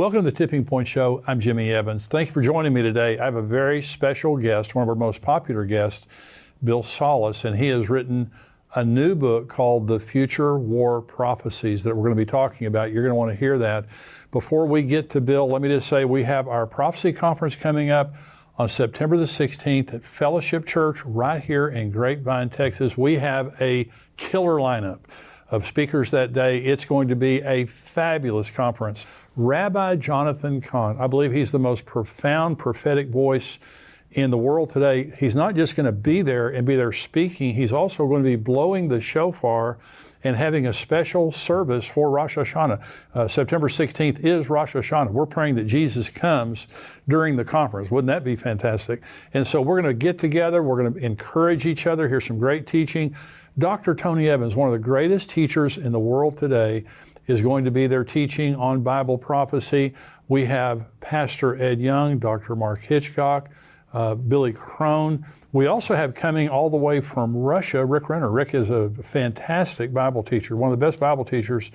Welcome to the Tipping Point Show. I'm Jimmy Evans. Thank you for joining me today. I have a very special guest, one of our most popular guests, Bill Salus, and he has written a new book called The Future War Prophecies that we're going to be talking about. You're going to want to hear that. Before we get to Bill, let me just say we have our prophecy conference coming up on September the 16th at Fellowship Church right here in Grapevine, Texas. We have a killer lineup of speakers that day. It's going to be a fabulous conference. Rabbi Jonathan Cahn, I believe he's the most profound prophetic voice in the world today. He's not just going to be there and be there speaking, he's also going to be blowing the shofar and having a special service for Rosh Hashanah. September 16th is Rosh Hashanah. We're praying that Jesus comes during the conference. Wouldn't that be fantastic? And so we're going to get together. We're going to encourage each other, hear some great teaching. Dr. Tony Evans, one of the greatest teachers in the world today, is going to be there teaching on Bible prophecy. We have Pastor Ed Young, Dr. Mark Hitchcock, Billy Crone. We also have coming all the way from Russia, Rick Renner. Rick is a fantastic Bible teacher, one of the best Bible teachers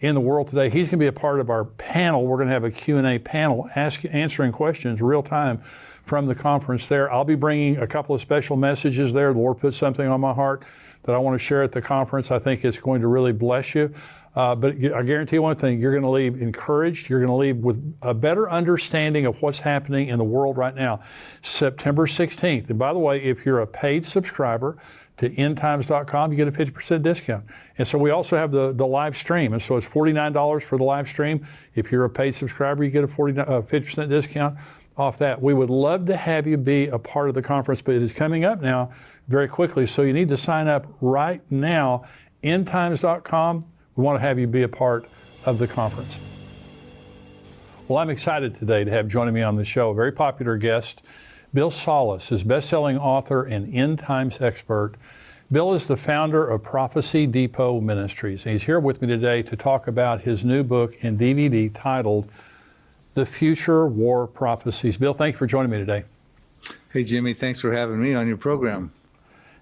in the world today. He's going to be a part of our panel. We're going to have a Q&A panel answering questions real time from the conference there. I'll be bringing a couple of special messages there. The Lord put something on my heart that I want to share at the conference. I think it's going to really bless you. But I guarantee you one thing, you're going to leave encouraged. You're going to leave with a better understanding of what's happening in the world right now. September 16th. And by the way, if you're a paid subscriber to endtimes.com, you get a 50% discount. And so we also have the live stream. And so it's $49 for the live stream. If you're a paid subscriber, you get a 50% discount off that. We would love to have you be a part of the conference, but it is coming up now very quickly. So you need to sign up right now, endtimes.com. We want to have you be a part of the conference. Well, I'm excited today to have joining me on the show a very popular guest, Bill Salus, is best-selling author and end times expert. Bill is the founder of Prophecy Depot Ministries. He's here with me today to talk about his new book and DVD titled The Future War Prophecies. Bill, thank you for joining me today. Hey, Jimmy, thanks for having me on your program.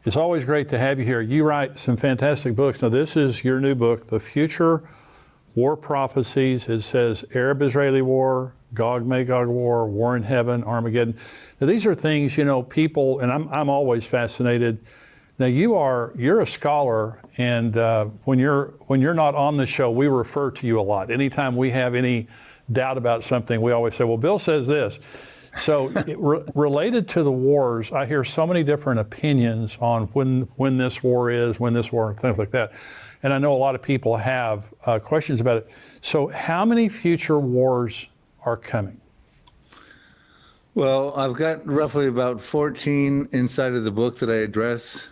It's always great to have you here. You write some fantastic books. Now, this is your new book, The Future War Prophecies. It says Arab-Israeli War, Gog-Magog War, War in Heaven, Armageddon. Now, these are things, people, and I'm always fascinated. Now, you're a scholar, and when you're not on the show, we refer to you a lot. Anytime we have any doubt about something, we always say, well, Bill says this. So related to the wars, I hear so many different opinions on when this war is, things like that. And I know a lot of people have questions about it. So how many future wars are coming? Well, I've got roughly about 14 inside of the book that I address.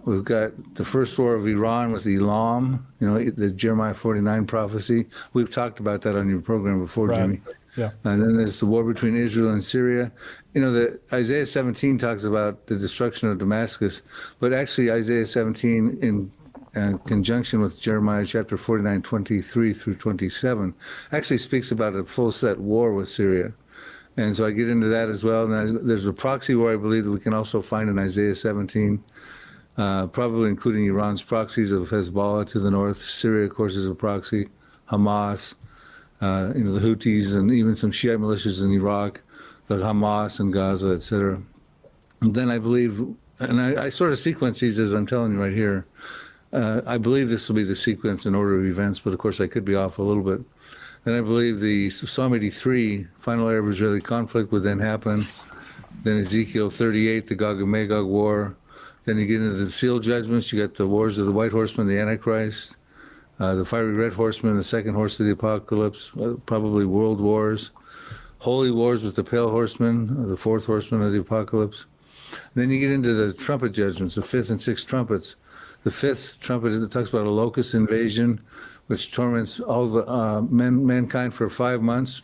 We've got the first war of Iran with Elam, the Jeremiah 49 prophecy. We've talked about that on your program before, right, Jimmy. Yeah. And then there's the war between Israel and Syria. The Isaiah 17 talks about the destruction of Damascus, but actually Isaiah 17 in conjunction with Jeremiah chapter 49, 23 through 27, actually speaks about a full-set war with Syria. And so I get into that as well. And there's a proxy war I believe that we can also find in Isaiah 17, probably including Iran's proxies of Hezbollah to the north. Syria, of course, is a proxy. Hamas, the Houthis, and even some Shiite militias in Iraq, the Hamas and Gaza, etc. And then I believe, and I sort of sequence these as I'm telling you right here. I believe this will be the sequence and order of events, but of course I could be off a little bit. Then I believe the Psalm 83, final Arab-Israeli conflict, would then happen. Then Ezekiel 38, the Gog and Magog war. Then you get into the seal judgments. You got the wars of the white horseman, the Antichrist, the fiery red horseman, the second horse of the apocalypse, probably world wars, holy wars with the pale horseman, the fourth horseman of the apocalypse. And then you get into the trumpet judgments, the fifth and sixth trumpets. The fifth trumpet, it talks about a locust invasion, which torments all the mankind for 5 months.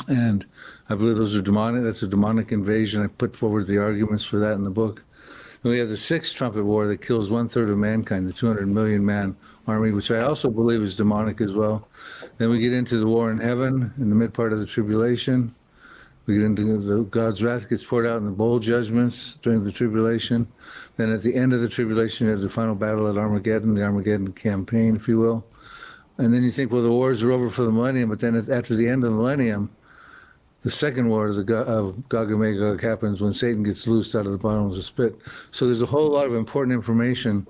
And I believe those are demonic. That's a demonic invasion. I put forward the arguments for that in the book. Then we have the sixth trumpet war that kills 1/3 of mankind, the 200 million man army, which I also believe is demonic as well. Then we get into the war in heaven in the mid part of the tribulation. We get into God's wrath gets poured out in the bowl judgments during the tribulation. Then at the end of the tribulation, you have the final battle at Armageddon, the Armageddon campaign, if you will. And then you think, well, the wars are over for the millennium, but then after the end of the millennium, the second war of Gog and Magog happens when Satan gets loosed out of the bottomless pit. So there's a whole lot of important information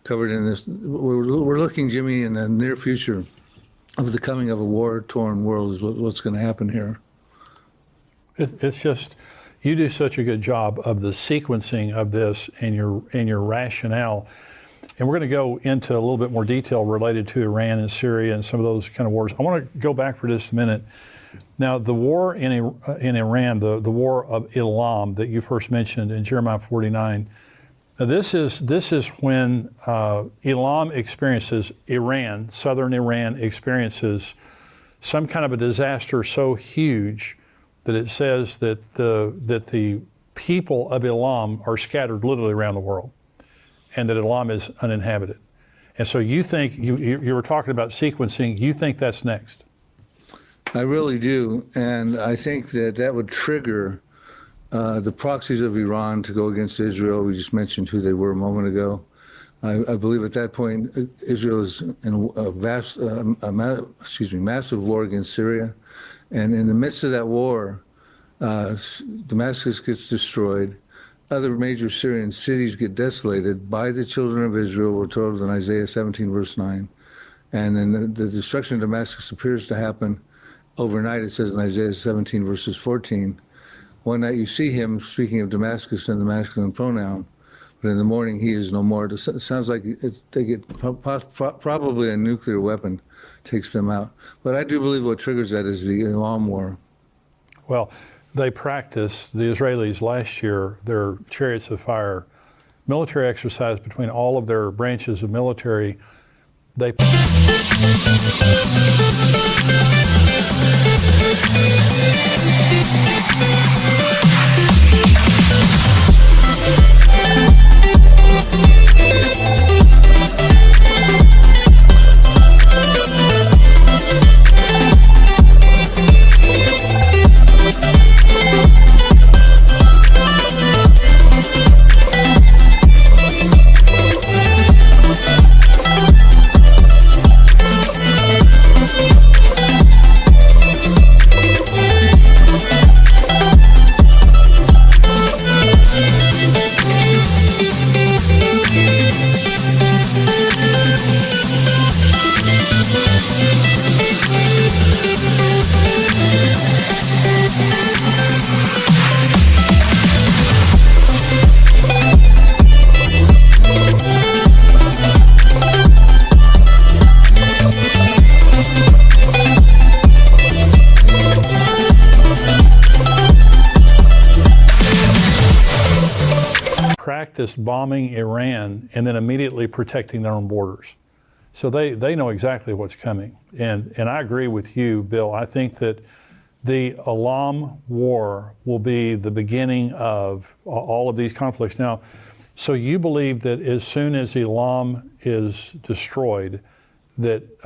covered in this. We're looking, Jimmy, in the near future of the coming of a war-torn world is what's going to happen here. It's just, you do such a good job of the sequencing of this and your rationale. And we're going to go into a little bit more detail related to Iran and Syria and some of those kind of wars. I want to go back for just a minute. Now, the war in Iran, the war of Elam that you first mentioned in Jeremiah 49, now this is when Elam experiences, southern Iran experiences some kind of a disaster so huge that it says that the people of Elam are scattered literally around the world, and that Elam is uninhabited. And so you think, you were talking about sequencing, you think that's next? I really do. And I think that would trigger the proxies of Iran to go against Israel. We just mentioned who they were a moment ago. I believe at that point, Israel is in a massive war against Syria. And in the midst of that war, Damascus gets destroyed. Other major Syrian cities get desolated by the children of Israel, we're told in Isaiah 17, verse 9. And then the destruction of Damascus appears to happen overnight, it says in Isaiah 17, verses 14. One night you see him speaking of Damascus in the masculine pronoun, but in the morning he is no more. It sounds like they get probably a nuclear weapon takes them out. But I do believe what triggers that is the Elam War. Well, they practiced, the Israelis last year, their chariots of fire, military exercise between all of their branches of military. They practiced bombing Iran and then immediately protecting their own borders. So they know exactly what's coming. And I agree with you, Bill. I think that the Elam War will be the beginning of all of these conflicts. Now, so you believe that as soon as Elam is destroyed, that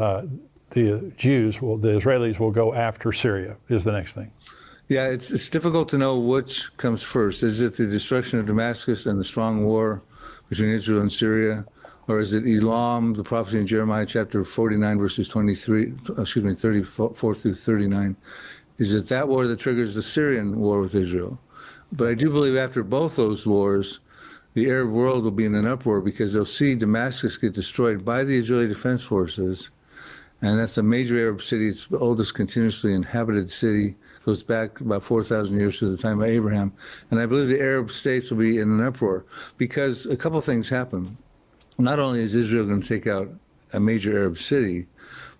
the Israelis will go after Syria is the next thing? Yeah, it's difficult to know which comes first. Is it the destruction of Damascus and the strong war between Israel and Syria? Or is it Elam, the prophecy in Jeremiah chapter 49, verses 34 through 39? Is it that war that triggers the Syrian war with Israel? But I do believe after both those wars, the Arab world will be in an uproar because they'll see Damascus get destroyed by the Israeli Defense Forces. And that's a major Arab city. It's the oldest continuously inhabited city. Goes back about 4,000 years to the time of Abraham. And I believe the Arab states will be in an uproar because a couple things happen. Not only is Israel going to take out a major Arab city,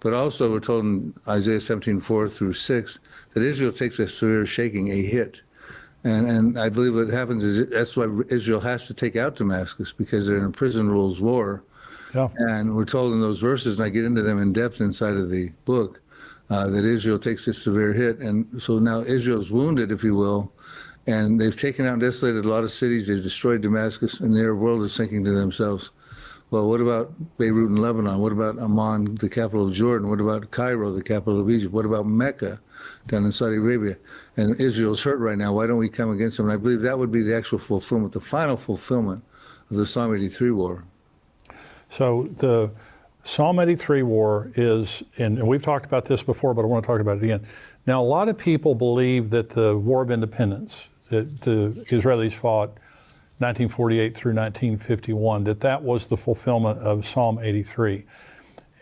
but also we're told in Isaiah 17:4 through 6 that Israel takes a severe shaking, a hit. And I believe what happens is that's why Israel has to take out Damascus, because they're in a prison rules war. Yeah. And we're told in those verses, and I get into them in depth inside of the book, that Israel takes this severe hit. And so now Israel's wounded, if you will, and they've taken out and desolated a lot of cities. They've destroyed Damascus, and their world is thinking to themselves, well, what about Beirut in Lebanon? What about Amman, the capital of Jordan? What about Cairo, the capital of Egypt? What about Mecca down in Saudi Arabia? And Israel's hurt right now. Why don't we come against them? And I believe that would be the actual fulfillment, the final fulfillment of the Psalm 83 war. So Psalm 83 war is, and we've talked about this before, but I want to talk about it again. Now, a lot of people believe that the War of Independence, that the Israelis fought 1948 through 1951, that was the fulfillment of Psalm 83.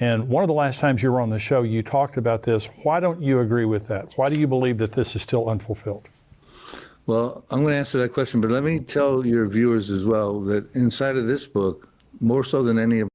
And one of the last times you were on the show, you talked about this. Why don't you agree with that? Why do you believe that this is still unfulfilled? Well, I'm going to answer that question, but let me tell your viewers as well that inside of this book, more so than any of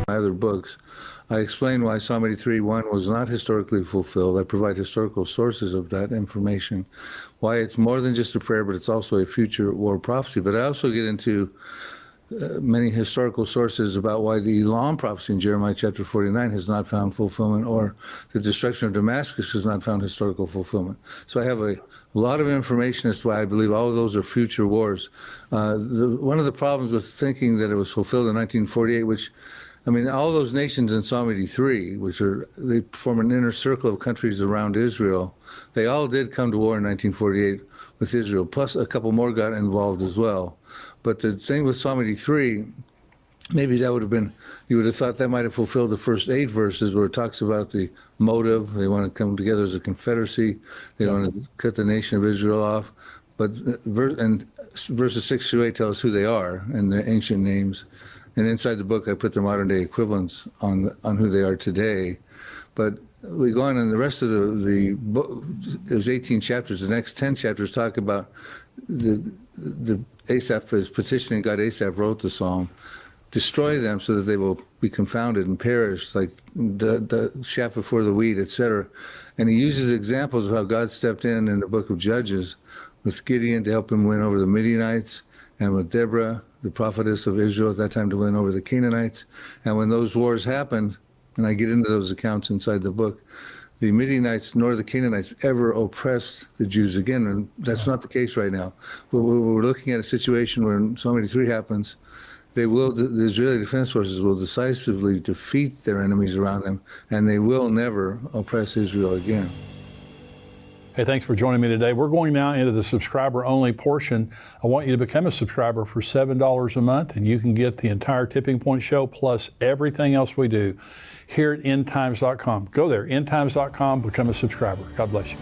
my other books, I explain why Psalm 83:1 was not historically fulfilled. I provide historical sources of that information, why it's more than just a prayer, but it's also a future war prophecy. But I also get into many historical sources about why the Elam prophecy in Jeremiah chapter 49 has not found fulfillment, or the destruction of Damascus has not found historical fulfillment. So I have a lot of information as to why I believe all of those are future wars. One of the problems with thinking that it was fulfilled in 1948, which, I mean, all those nations in Psalm 83, they form an inner circle of countries around Israel, they all did come to war in 1948 with Israel, plus a couple more got involved as well. But the thing with Psalm 83, maybe that would have been, you would have thought that might have fulfilled the first 8 verses where it talks about the motive. They want to come together as a confederacy. They want to cut the nation of Israel off. But verses 6 through 8 tell us who they are and their ancient names. And inside the book, I put their modern day equivalents on who they are today. But we go on, and the rest of the book, there's 18 chapters. The next 10 chapters talk about the Asaph is petitioning God. Asaph wrote the psalm, destroy them so that they will be confounded and perish, like the chaff before the wheat, etc. And he uses examples of how God stepped in the book of Judges with Gideon to help him win over the Midianites, and with Deborah, the prophetess of Israel at that time, to win over the Canaanites. And when those wars happened, and I get into those accounts inside the book, the Midianites nor the Canaanites ever oppressed the Jews again, and that's not the case right now. We're looking at a situation where Psalm 83 happens. The Israeli Defense Forces will decisively defeat their enemies around them, and they will never oppress Israel again. Hey, thanks for joining me today. We're going now into the subscriber-only portion. I want you to become a subscriber for $7 a month, and you can get the entire Tipping Point show plus everything else we do here at endtimes.com. Go there, endtimes.com, become a subscriber. God bless you.